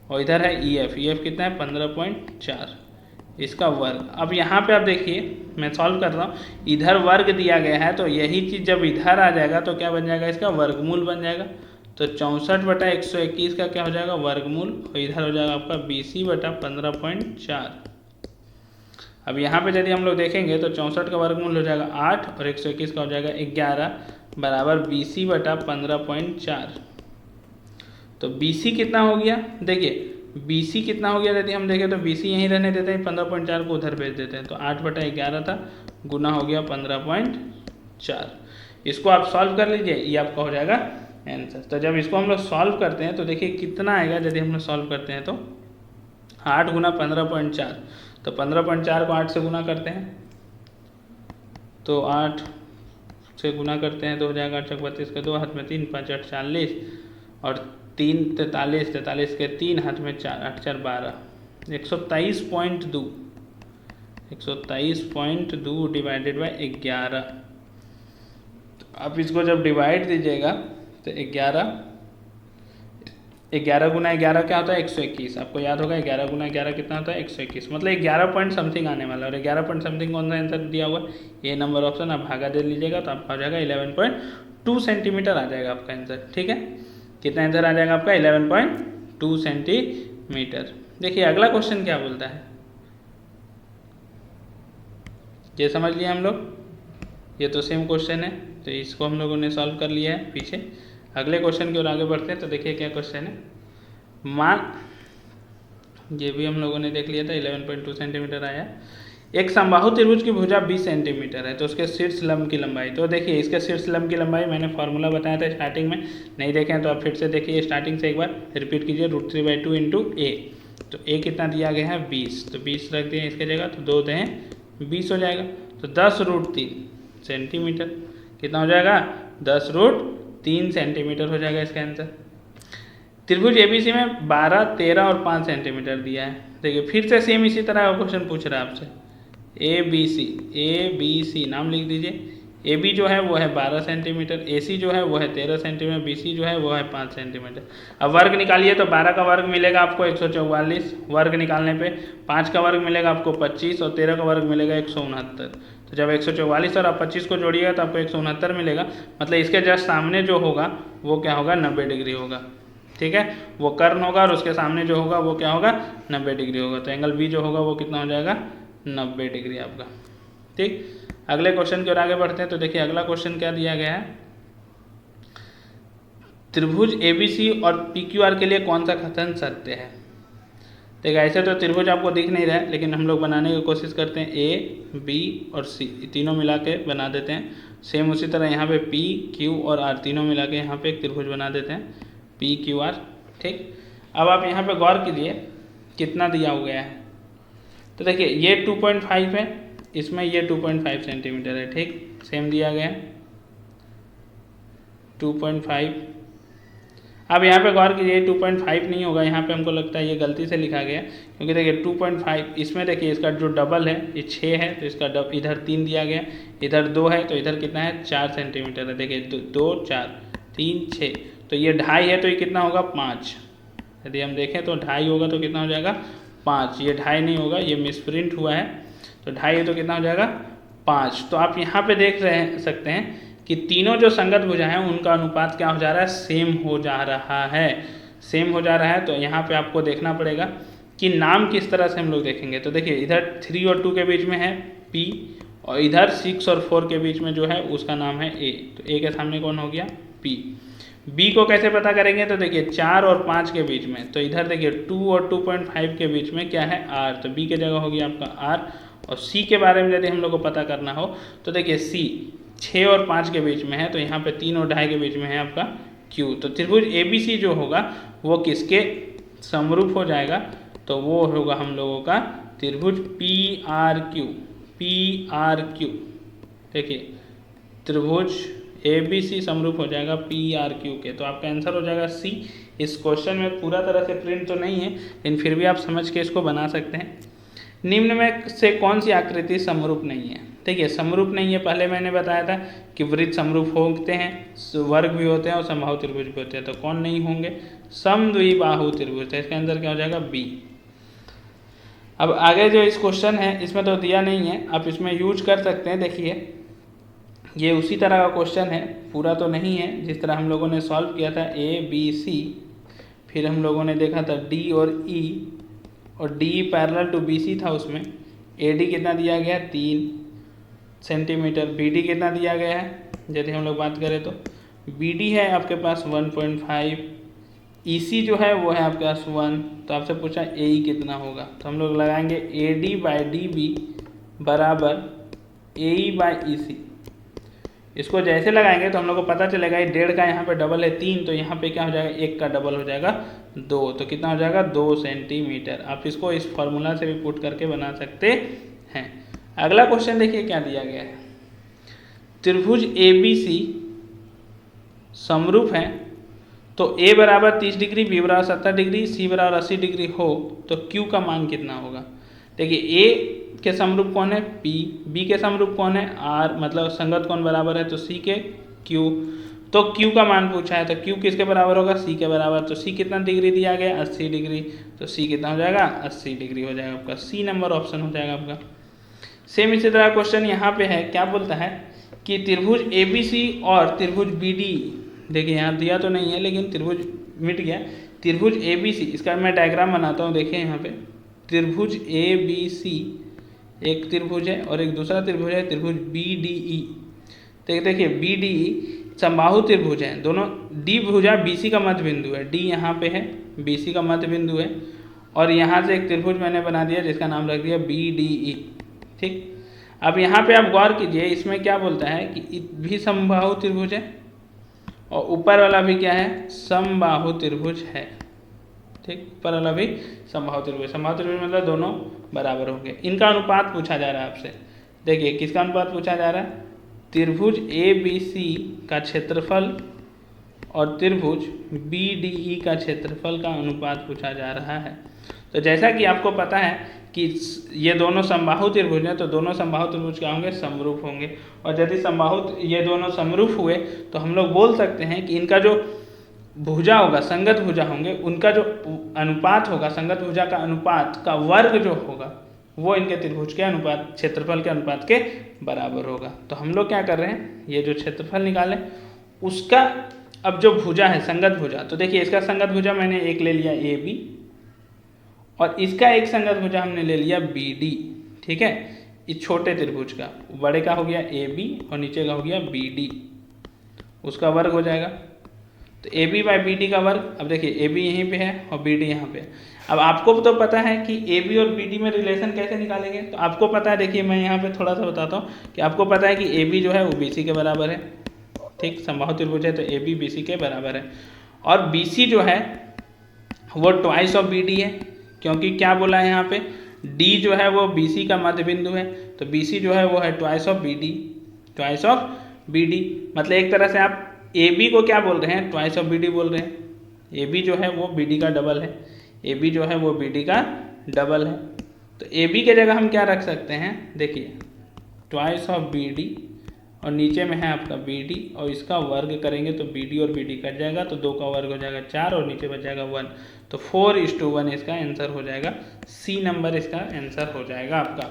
और इधर है ई एफ कितना है 15.4, इसका वर्ग। अब यहाँ पे आप देखिए मैं सॉल्व कर रहा हूँ, इधर वर्ग दिया गया है तो यही चीज़ जब इधर आ जाएगा तो क्या बन जाएगा, इसका वर्गमूल बन जाएगा। तो 64/121 का क्या हो जाएगा, वर्गमूल, और इधर हो जाएगा आपका BC/15.4। अब यहाँ पे यदि हम लोग देखेंगे तो 64 का वर्गमूल हो जाएगा 8 और 121 का हो जाएगा 11 बराबर BC/15.4। तो BC कितना हो गया, देखिए BC कितना हो गया, यदि हम देखें तो BC यहीं रहने देते हैं, 15.4 को उधर भेज देते हैं, तो 8/11 था, गुना हो गया 15.4। इसको आप सॉल्व कर लीजिए, ये आपका हो जाएगा आंसर। तो जब इसको हम लोग सॉल्व करते हैं तो देखिए कितना आएगा, यदि हम लोग सॉल्व करते हैं तो 8 गुना 15.4, तो 15.4 को 8 से गुना करते हैं, तो 8 से गुना करते हैं तो हो जाएगा 8 32 के 2 हाथ में 3 5 8 40 और 3 43 43 के 3 हाथ में 4 8 4 12 123.2 डिवाइडेड बाय 11। तो आप इसको जब डिवाइड दीजिएगा तो 11 गुना 11 क्या होता है 121। आपको याद होगा 11 गुना 11 कितना होता है 121, मतलब 11 पॉइंट समथिंग आने वाला है। और 11 पॉइंट समथिंग कौन सा आंसर दिया हुआ है, ये नंबर ऑप्शन। आप भागा दे लीजिएगा तो आपका हो जाएगा 11.2 सेंटीमीटर आ जाएगा आपका आंसर। ठीक है, कितना आंसर आ जाएगा आपका 11.2 सेंटीमीटर। देखिए अगला क्वेश्चन क्या बोलता है, ये समझ लिया हम लोग, ये तो सेम क्वेश्चन है, तो इसको हम लोगों ने सॉल्व कर लिया है पीछे। अगले क्वेश्चन की ओर आगे बढ़ते हैं। तो देखिए क्या क्वेश्चन है, मान, ये भी हम लोगों ने देख लिया था 11.2 सेंटीमीटर आया। एक समबाहु त्रिभुज की भुजा 20 सेंटीमीटर है तो उसके शीर्ष लंब की लंबाई, तो देखिए इसके शीर्ष लंब की लंबाई मैंने फार्मूला बताया था स्टार्टिंग में, नहीं देखें तो आप फिर से देखिए स्टार्टिंग से एक बार रिपीट कीजिए, √3/2 इंटू ए। तो ए कितना दिया गया है 20, तो 20 रख दिए इसके जगह, तो 2 दें 20 हो जाएगा। तो 10√3 सेंटीमीटर कितना हो जाएगा, 10√3 सेंटीमीटर हो जाएगा इसका आंसर। त्रिभुज एबीसी में 12, 13 और 5 सेंटीमीटर दिया है। देखिए फिर से सेम इसी तरह का क्वेश्चन पूछ रहा है आपसे, ए बी सी नाम लिख दीजिए। ए बी जो है वो है 12 सेंटीमीटर, ए सी जो है वो है 13 सेंटीमीटर, बी सी जो है वो है 5 सेंटीमीटर। अब वर्ग निकालिए तो 12 का वर्ग मिलेगा आपको 144, वर्ग निकालने पे 5 का वर्ग मिलेगा आपको 25 और 13 का वर्ग मिलेगा 169। तो जब 144 और आप 25 को जोड़िएगा तो आपको 169 मिलेगा, मतलब इसके जस्ट सामने जो होगा वो क्या होगा, 90 डिग्री होगा। ठीक है, वो कर्ण होगा और उसके सामने जो होगा वो क्या होगा, 90 डिग्री होगा। तो एंगल बी जो होगा वो कितना हो जाएगा, 90 डिग्री आपका। ठीक, अगले क्वेश्चन की ओर आगे बढ़ते हैं। तो देखिए अगला क्वेश्चन क्या दिया गया है, त्रिभुज एबीसी और पीक्यूआर के लिए कौन सा कथन सत्य है। देखिए ऐसे तो त्रिभुज आपको दिख नहीं रहा है, लेकिन हम लोग बनाने की कोशिश करते हैं, ए बी और सी तीनों मिला के बना देते हैं। सेम उसी तरह यहाँ पे पी क्यू और आर तीनों मिला के यहाँ पे एक त्रिभुज बना देते हैं, पी क्यू आर। ठीक, अब आप यहाँ पे गौर कीजिए कितना दिया हो गया है। तो देखिए ये 2.5 है, इसमें ये 2.5 सेंटीमीटर है। ठीक, सेम दिया गया है 2.5। अब यहाँ पे गौर कीजिए 2.5 नहीं होगा, यहाँ पे हमको लगता है ये गलती से लिखा गया, क्योंकि देखिए 2.5 इसमें देखिए इसका जो डबल है ये 6 है, तो इसका इधर 3 दिया गया, इधर 2 है, तो इधर कितना है 4 सेंटीमीटर है। देखिए 2 4 3 6, तो ये 2.5 है, तो ये कितना होगा 5। यदि हम देखें तो 2.5 होगा तो कितना हो जाएगा 5, ये 2.5 नहीं होगा, ये मिसप्रिंट हुआ है, तो 2.5 है तो कितना हो जाएगा 5। तो आप यहाँ पे देख सकते हैं कि तीनों जो संगत भुजा हैं उनका अनुपात क्या हो जा रहा है, सेम हो जा रहा है, सेम हो जा रहा है। तो यहाँ पे आपको देखना पड़ेगा कि नाम किस तरह से हम लोग देखेंगे। तो देखिए इधर 3 और 2 के बीच में है P, और इधर 6 और 4 के बीच में जो है उसका नाम है A, तो A के सामने कौन हो गया P। B को कैसे पता करेंगे, तो देखिए 4 और 5 के बीच में, तो इधर देखिए 2 और 2.5 के बीच में क्या है R, तो B के जगह हो गया आपका R। और C के बारे में यदि हम लोग को पता करना हो तो देखिए C 6 और 5 के बीच में है, तो यहाँ पे 3 और 2.5 के बीच में है आपका Q। तो त्रिभुज ABC जो होगा वो किसके समरूप हो जाएगा, तो वो होगा हम लोगों का त्रिभुज PRQ। देखिए त्रिभुज ABC समरूप हो जाएगा PRQ के, तो आपका आंसर हो जाएगा C। इस क्वेश्चन में पूरा तरह से प्रिंट तो नहीं है, लेकिन फिर भी आप समझ के इसको बना सकते हैं। निम्न में से कौन सी आकृति समरूप नहीं है। देखिए समरूप नहीं है, पहले मैंने बताया था कि वृत्त समरूप होते हैं, वर्ग भी होते हैं और समबाहु त्रिभुज भी होते हैं, तो कौन नहीं होंगे, समद्विबाहु त्रिभुज। तो इसका आंसर क्या हो जाएगा B। अब आगे जो इस क्वेश्चन है इसमें तो दिया नहीं है, आप इसमें यूज कर सकते हैं। देखिए ये उसी तरह का क्वेश्चन है, पूरा तो नहीं है, जिस तरह हम लोगों ने सॉल्व किया था ABC, फिर हम लोगों ने देखा था D और E, और D पैरेलल टू BC था, उसमें AD कितना दिया गया 3 सेंटीमीटर, BD कितना दिया गया है, यदि हम लोग बात करें तो BD है आपके पास 1.5, EC जो है वो है आपके पास 1, तो आपसे पूछा AE कितना होगा, तो हम लोग लगाएंगे AD/DB बराबर AE/EC। इसको जैसे लगाएंगे तो हम लोग को पता चलेगा ये 1.5 का यहाँ पे डबल है 3, तो यहाँ पे क्या हो जाएगा 1 का डबल हो जाएगा 2, तो कितना हो जाएगा 2 सेंटीमीटर। आप इसको इस फॉर्मूला से भी पुट करके बना सकते हैं। अगला क्वेश्चन देखिए क्या दिया गया है, त्रिभुज ABC समरूप है, तो A बराबर 30 डिग्री, B बराबर 70 डिग्री, C बराबर 80 डिग्री हो तो Q का मान कितना होगा। देखिए A के समरूप कौन है P, B के समरूप कौन है R, मतलब संगत कौन बराबर है, तो C के Q। तो Q का मान पूछा है, तो Q किसके बराबर होगा C के बराबर, तो C कितना डिग्री दिया गया 80 डिग्री, तो C कितना हो जाएगा 80 डिग्री हो जाएगा आपका, C नंबर ऑप्शन हो जाएगा आपका। सेम इसी तरह क्वेश्चन यहाँ पे है, क्या बोलता है कि त्रिभुज ABC और त्रिभुज BD, देखिए यहाँ दिया तो नहीं है लेकिन त्रिभुज मिट गया, त्रिभुज ABC, इसका मैं डायग्राम बनाता हूँ। देखिए यहाँ पे त्रिभुज ABC एक त्रिभुज है और एक दूसरा त्रिभुज है त्रिभुज BDE। तो देखिए BDE समबाहु त्रिभुज है, दोनों D भुजा BC का मध्य बिंदु है, D यहाँ पे है BC का मध्य बिंदु है, और यहाँ से एक त्रिभुज मैंने बना दिया जिसका नाम रख दिया BDE। ठीक। अब यहाँ पे आप गौर कीजिए, इसमें क्या बोलता है कि भी समबाहु त्रिभुज है और ऊपर वाला भी क्या है, समबाहु त्रिभुज है। ठीक, ऊपर वाला भी समबाहु त्रिभुज, समबाहु त्रिभुज मतलब दोनों बराबर होंगे। इनका अनुपात पूछा जा रहा है आपसे। देखिए किसका अनुपात पूछा जा रहा है, त्रिभुज ए बी सी का क्षेत्रफल और त्रिभुज बी डी ई का क्षेत्रफल का अनुपात पूछा जा रहा है। तो जैसा कि आपको पता है कि ये दोनों समबाहु त्रिभुज हैं, तो दोनों समबाहु त्रिभुज क्या होंगे, समरूप होंगे। और यदि समबाहु ये दोनों समरूप हुए तो हम लोग बोल सकते हैं कि इनका जो भुजा होगा, संगत भुजा होंगे, उनका जो अनुपात होगा, संगत भुजा का अनुपात का वर्ग जो होगा वो इनके त्रिभुज के अनुपात, क्षेत्रफल के अनुपात के बराबर होगा। तो हम लोग क्या कर रहे हैं, ये जो क्षेत्रफल निकालें उसका अब जो भुजा है, संगत भुजा, तो देखिए इसका संगत भुजा मैंने एक ले लिया ए बी और इसका एक संगत भुजा हमने ले लिया बी डी। ठीक है, इस छोटे त्रिभुज का, बड़े का हो गया ए बी और नीचे का हो गया बी डी, उसका वर्ग हो जाएगा। तो A B by B D का वर्ग, अब देखिए ए बी यहीं पे है और बी डी यहाँ पे है। अब आपको तो पता है कि ए बी और बी डी में रिलेशन कैसे निकालेंगे, तो आपको पता है, देखिए मैं यहाँ पे थोड़ा सा बताता हूँ कि आपको पता है कि ए बी जो है वो बी सी के बराबर है। ठीक, समबाहु त्रिभुज है तो ए बी बी सी के बराबर है। और बी सी जो है वो ट्वाइस ऑफ बी डी है, क्योंकि क्या बोला है यहाँ पे, डी जो है वो बी सी का मध्य बिंदु है, तो बी सी जो है वो है twice of B D, twice of B D. मतलब एक तरह से आप ए बी को क्या बोल रहे हैं, ट्वाइस ऑफ बी डी बोल रहे हैं। ए बी जो है वो बी डी का डबल है, ए बी जो है वो बी डी का डबल है। तो ए बी के जगह हम क्या रख सकते हैं, देखिए ट्वाइस ऑफ बी डी और नीचे में है आपका बी डी और इसका वर्ग करेंगे तो बी डी और बी डी कट जाएगा, तो 2 का वर्ग हो जाएगा 4 और नीचे बच जाएगा 1, तो 4:1 इसका आंसर हो जाएगा। सी नंबर इसका आंसर हो जाएगा आपका।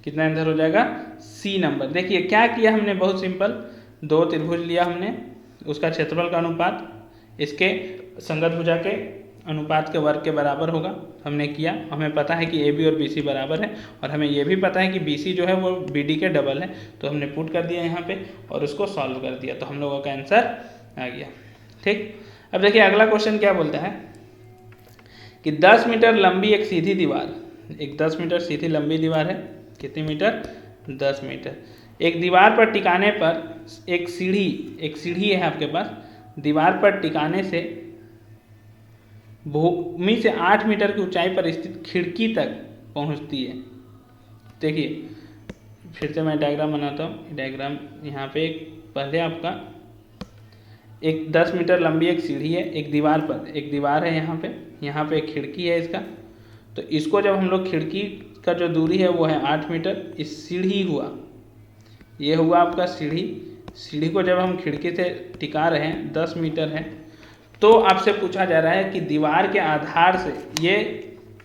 कितना आंसर हो जाएगा, सी नंबर। देखिए क्या किया हमने, बहुत सिंपल, 2 त्रिभुज लिया हमने, उसका क्षेत्रफल का अनुपात इसके संगत भुजा के अनुपात के वर्ग के बराबर होगा, हमने किया। हमें पता है कि ए बी और बी सी बराबर है और हमें ये भी पता है कि बी सी जो है वो बी डी के डबल है, तो हमने पुट कर दिया यहाँ पे और उसको सॉल्व कर दिया, तो हम लोगों का आंसर आ गया। ठीक, अब देखिए अगला क्वेश्चन क्या बोलता है कि 10 मीटर लंबी एक सीधी दीवार, एक 10 मीटर सीधी लंबी दीवार है, कितनी मीटर, 10 मीटर। एक दीवार पर टिकाने पर एक सीढ़ी है आपके पास, दीवार पर टिकाने से भूमि से 8 मीटर की ऊंचाई पर स्थित खिड़की तक पहुंचती है। देखिए फिर से मैं डायग्राम बनाता हूँ। डायग्राम यहाँ पे पहले आपका एक 10 मीटर लंबी एक सीढ़ी है, एक दीवार पर, एक दीवार है यहाँ पे एक खिड़की है इसका, तो इसको जब हम लोग, खिड़की का जो दूरी है वो है 8 मीटर, इस सीढ़ी हुआ, ये हुआ आपका सीढ़ी को जब हम खिड़की से टिका रहे हैं 10 मीटर है, तो आपसे पूछा जा रहा है कि दीवार के आधार से, ये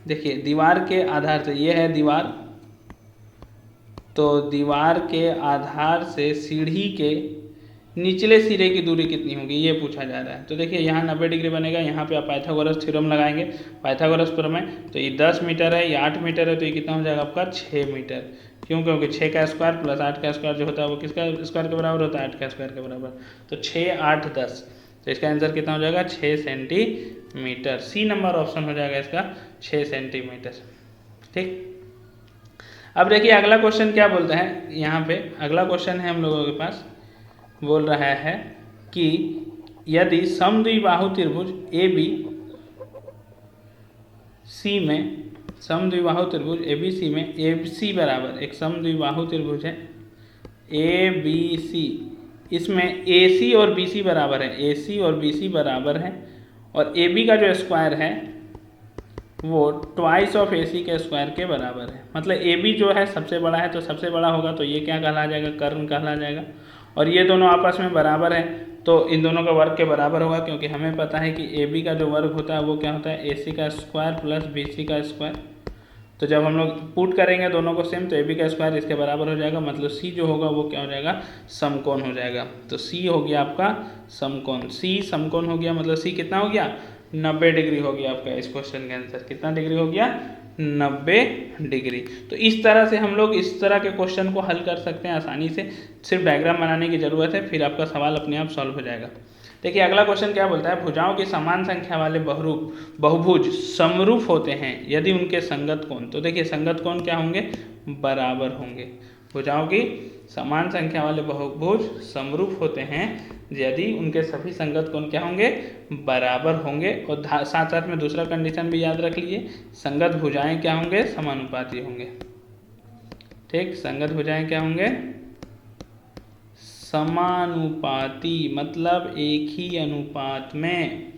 देखिए दीवार के आधार से, ये है दीवार, तो दीवार के आधार से सीढ़ी के निचले सिरे की दूरी कितनी होगी ये पूछा जा रहा है। तो देखिए यहाँ 90 डिग्री बनेगा, यहाँ पे आप पाइथागोरस थ्योरम लगाएंगे, पाइथागोरस प्रमेय, तो ये 10 मीटर है, ये 8 मीटर है, तो ये कितना हो जाएगा आपका 6 मीटर। क्यों, क्योंकि 6 का स्क्वायर प्लस 8 का स्क्वायर जो होता है वो किसका स्क्वायर के बराबर होता है, 8 का स्क्वायर के बराबर, तो 6, 8, 10, तो इसका आंसर कितना हो जाएगा 6 सेंटीमीटर। सी नंबर ऑप्शन हो जाएगा इसका 6 सेंटीमीटर। ठीक, अब देखिए अगला क्वेश्चन क्या बोलता है, यहाँ पे अगला क्वेश्चन है हम लोगों के पास, बोल रहा है कि यदि समद्विबाहु त्रिभुज ए बी सी में, समद्विबाहु त्रिभुज ए बी सी में ए सी बराबर, एक समद्विबाहु त्रिभुज है ए बी सी, इसमें ए सी और बी सी बराबर है, ए सी और बी सी बराबर है, और ए बी का जो स्क्वायर है वो ट्वाइस ऑफ ए सी के स्क्वायर के बराबर है। मतलब ए बी जो है सबसे बड़ा है, तो सबसे बड़ा होगा तो ये क्या कहला जाएगा, कर्ण कहला जाएगा, और ये दोनों आपस में बराबर है तो इन दोनों का वर्ग के बराबर होगा, क्योंकि हमें पता है कि ए बी का जो वर्ग होता है वो क्या होता है, ए सी का स्क्वायर प्लस बी सी का स्क्वायर। तो जब हम लोग पुट करेंगे दोनों को सेम, तो ए बी का स्क्वायर इसके बराबर हो जाएगा, मतलब सी जो होगा वो क्या हो जाएगा, समकोण हो जाएगा। तो सी हो गया आपका समकोण, सी समकोण हो गया, मतलब सी कितना हो गया, 90 डिग्री हो गया आपका इस क्वेश्चन का आंसर। कितना डिग्री हो गया, 90 डिग्री। तो इस तरह से हम लोग इस तरह के क्वेश्चन को हल कर सकते हैं आसानी से, सिर्फ डायग्राम बनाने की ज़रूरत है, फिर आपका सवाल अपने आप सॉल्व हो जाएगा। देखिए अगला क्वेश्चन क्या बोलता है, भुजाओं की समान संख्या वाले बहुभुज समरूप होते हैं यदि उनके संगत कोण, तो देखिए संगत कोण क्या होंगे, बराबर होंगे। भुजाओं की समान संख्या वाले बहुभुज समरूप होते हैं यदि उनके सभी संगत कोण क्या होंगे, बराबर होंगे। और साथ साथ में दूसरा कंडीशन भी याद रख लीजिए, संगत भुजाएं क्या होंगे, समानुपाती होंगे। ठीक, संगत भुजाएं क्या होंगे, समानुपाती, मतलब एक ही अनुपात में।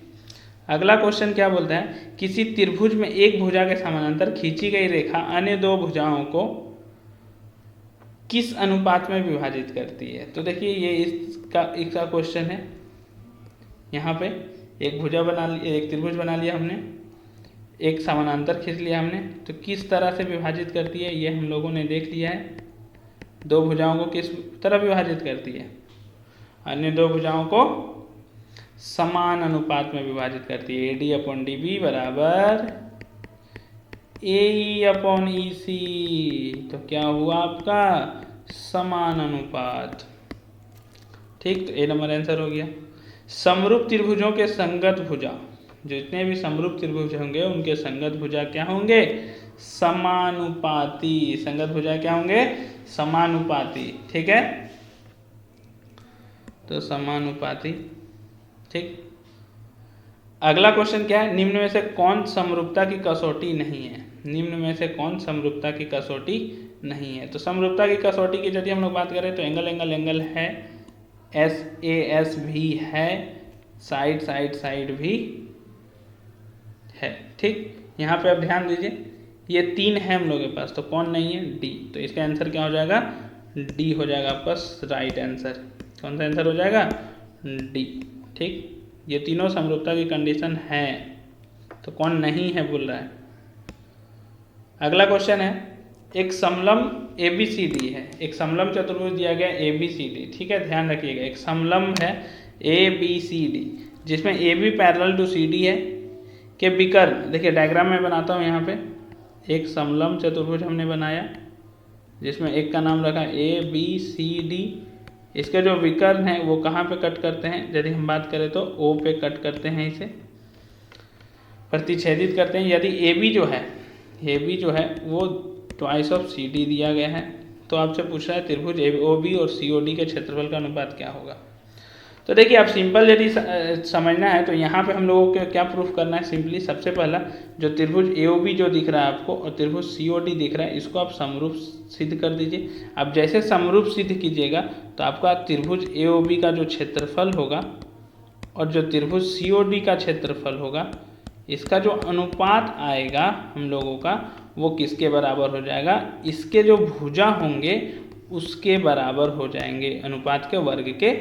अगला क्वेश्चन क्या बोलता है, किसी त्रिभुज में एक भुजा के समानांतर खींची गई रेखा अन्य दो भुजाओं को किस अनुपात में विभाजित करती है। तो देखिए ये इसका क्वेश्चन है। यहाँ पे एक भुजा बना लिया, एक त्रिभुज बना लिया हमने, एक समानांतर खींच लिया हमने, तो किस तरह से विभाजित करती है ये हम लोगों ने देख लिया है। दो भुजाओं को किस तरह विभाजित करती है, अन्य दो भुजाओं को समान अनुपात में विभाजित करती है। AD/DB बराबर AE/EC, तो क्या हुआ आपका, समान अनुपात। ठीक, तो A नंबर आंसर हो गया। समरूप त्रिभुजों के संगत भुजा, जितने भी समरूप त्रिभुज होंगे उनके संगत भुजा क्या होंगे, समानुपाती। संगत भुजा क्या होंगे, समानुपाती। ठीक है, तो समानुपाती। ठीक, अगला क्वेश्चन क्या है, निम्न में से कौन समरूपता की कसौटी नहीं है। निम्न में से कौन समरूपता की कसौटी नहीं है। तो समरूपता की कसौटी की यदि हम लोग बात करें तो एंगल है, SAS भी है, साइड भी है। ठीक, यहाँ पे आप ध्यान दीजिए, ये 3 है हम लोग के पास, तो कौन नहीं है, D। तो इसका आंसर क्या हो जाएगा, D हो जाएगा आपका राइट आंसर। कौन सा आंसर हो जाएगा, D। ठीक, ये तीनों समरूपता की कंडीशन है, तो कौन नहीं है बोल रहा है। अगला क्वेश्चन है, एक समलम ABCD है, एक समलम चतुर्भुज दिया गया ABCD। ठीक है, ध्यान रखिएगा, एक समलम है ABCD जिसमें AB पैरेलल टू CD है के विकर्ण, देखिए डायग्राम में बनाता हूँ। यहाँ पे एक समलम चतुर्भुज हमने बनाया जिसमें एक का नाम रखा ABCD। इसके जो विकर्ण हैं वो कहाँ पे कट करते हैं, यदि हम बात करें तो O पे कट करते हैं, इसे प्रतिच्छेदित करते हैं। यदि AB जो है वो ट्वाइस ऑफ CD दिया गया है, तो आपसे पूछ रहा है त्रिभुज OB और COD के क्षेत्रफल का अनुपात क्या होगा। तो देखिए आप सिंपल यदि समझना है तो यहाँ पे हम लोगों को क्या प्रूफ करना है, सिंपली सबसे पहला जो त्रिभुज AOB जो दिख रहा है आपको और त्रिभुज COD दिख रहा है, इसको आप समरूप सिद्ध कर दीजिए। अब जैसे समरूप सिद्ध कीजिएगा तो आपका त्रिभुज AOB का जो क्षेत्रफल होगा और जो त्रिभुज COD का क्षेत्रफल होगा, इसका जो अनुपात आएगा हम लोगों का वो किसके बराबर हो जाएगा, इसके जो भुजा होंगे उसके बराबर हो जाएंगे, अनुपात के वर्ग के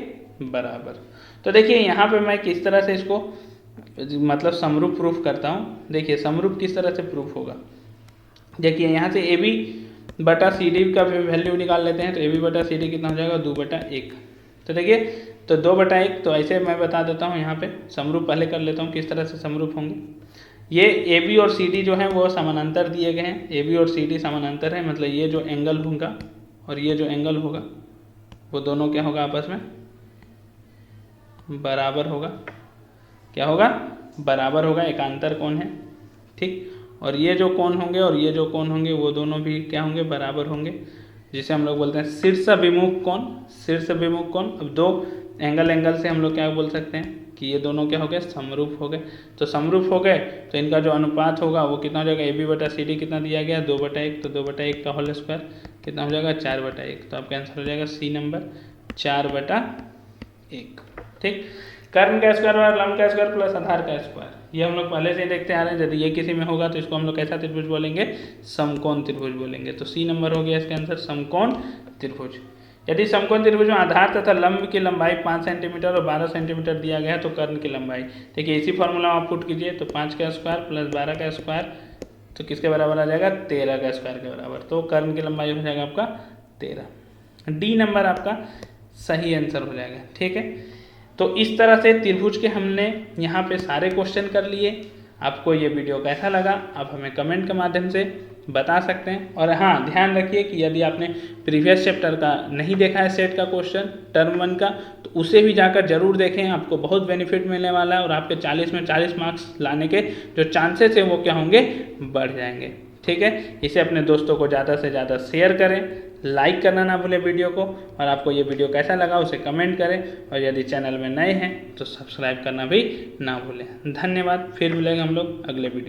बराबर। तो देखिए यहाँ पे मैं किस तरह से इसको मतलब समरूप प्रूफ करता हूँ। देखिए समरूप किस तरह से प्रूफ होगा, देखिए यहाँ से AB/CD का वैल्यू निकाल लेते हैं। तो AB/CD कितना हो जाएगा, 2/1। तो देखिए तो 2/1, तो ऐसे मैं बता देता हूँ। यहाँ पे समरूप पहले कर लेता हूँ, किस तरह से समरूप होंगे। ये AB और CD जो है वो समानांतर दिए गए हैं, AB और CD समानांतर है, मतलब ये जो एंगल होगा और ये जो एंगल होगा वो दोनों क्या होगा, आपस में बराबर होगा। क्या होगा, बराबर होगा, एकांतर कोण है। ठीक, और ये जो कोण होंगे और ये जो कोण होंगे वो दोनों भी क्या होंगे, बराबर होंगे, जिसे हम लोग बोलते हैं शीर्ष अभिमुख कोण। शीर्ष अभिमुख कोण, अब दो एंगल से हम लोग क्या बोल सकते हैं कि ये दोनों क्या हो गए, समरूप हो गए। तो समरूप हो गए तो इनका जो अनुपात होगा वो कितना हो जाएगा, AB/CD कितना दिया गया, 2/1। तो 2/1 का होल स्क्वायर कितना हो जाएगा, 4/1। तो आपका आंसर हो जाएगा C नंबर, 4/1। ठीक, कर्ण का स्क्वायर और लंब का स्क्वायर प्लस आधार का स्क्वायर, ये हम लोग पहले से देखते आ रहे हैं। यदि ये किसी में होगा तो इसको हम लोग कैसा त्रिभुज बोलेंगे, समकोण त्रिभुज बोलेंगे। तो C नंबर हो गया इसका आंसर, समकोण त्रिभुज। यदि समकोण त्रिभुज में आधार तथा लंब की लंबाई 5 सेंटीमीटर और 12 सेंटीमीटर दिया गया है तो कर्ण की लंबाई, देखिए इसी फॉर्मूला आप पुट कीजिए। तो 5 का स्क्वायर प्लस 12 का स्क्वायर तो किसके बराबर आ जाएगा, 13 का स्क्वायर के बराबर। तो कर्ण की लंबाई हो जाएगा आपका 13। D नंबर आपका सही आंसर हो जाएगा। ठीक है, तो इस तरह से त्रिभुज के हमने यहाँ पे सारे क्वेश्चन कर लिए। आपको ये वीडियो कैसा लगा आप हमें कमेंट के माध्यम से बता सकते हैं। और हाँ, ध्यान रखिए कि यदि आपने प्रीवियस चैप्टर का नहीं देखा है सेट का क्वेश्चन टर्म 1 का, तो उसे भी जाकर जरूर देखें, आपको बहुत बेनिफिट मिलने वाला है और आपके 40 में 40 मार्क्स लाने के जो चांसेस है वो क्या होंगे, बढ़ जाएंगे। ठीक है, इसे अपने दोस्तों को ज़्यादा से ज़्यादा शेयर करें, लाइक करना ना भूलें वीडियो को, और आपको ये वीडियो कैसा लगा उसे कमेंट करें, और यदि चैनल में नए हैं तो सब्सक्राइब करना भी ना भूलें। धन्यवाद, फिर मिलेंगे हम लोग अगले वीडियो।